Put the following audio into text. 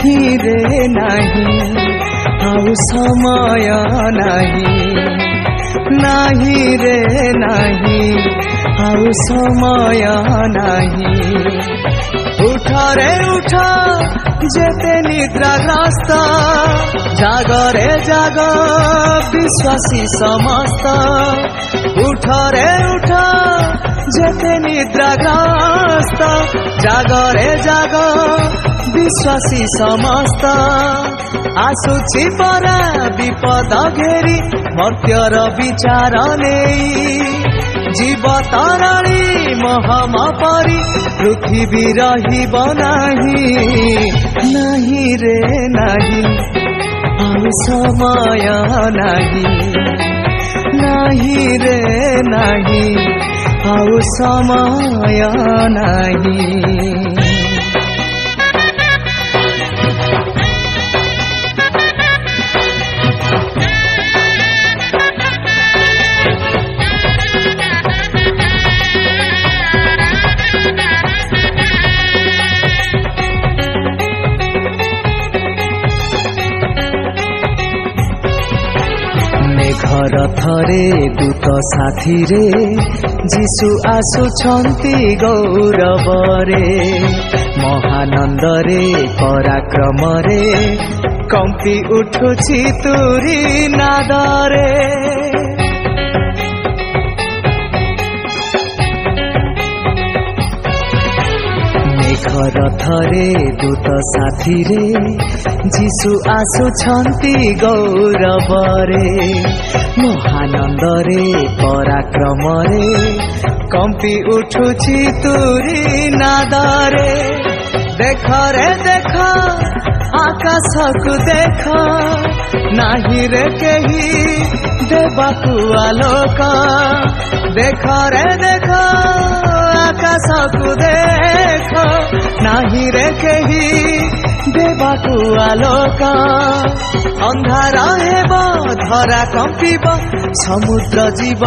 नहीं रे नहीं आउ समय नहीं नहीं रे नहीं आउ समय नहीं उठ रे उठ जेते निद्राग्रस्त जागरे जाग विश्वासी समस्त उठ रे उठ जेते निद्राग्रस्त जागरे जाग विश्वासी समस्त आसुची परा विपद घेरी मर्त्यर विचार नहीं जीव तरणी महम परी पृथ्वी रहिब नहीं नहीं रे नहीं आउ समय नहीं नहीं रे नहीं आउ समय नहीं घर थरे दूत साथी रे जीशु आसुछंती गौरव रे महानंद रे पराक्रम रे कंपी उठुछि तुरी नाद रे घर थरे दूत साथी रे जीशु आसुछंती गौरव रे महानंद रे पराक्रम रे कंपी उठुछि तुरी नाद रे देख रे देख आकाश को देख नाही रे केही देबाकु आलोक देख रे देख आकाश को देख नाही रे केही देबाकु आलोक अंधार हेब धरा कंपिब समुद्र जीव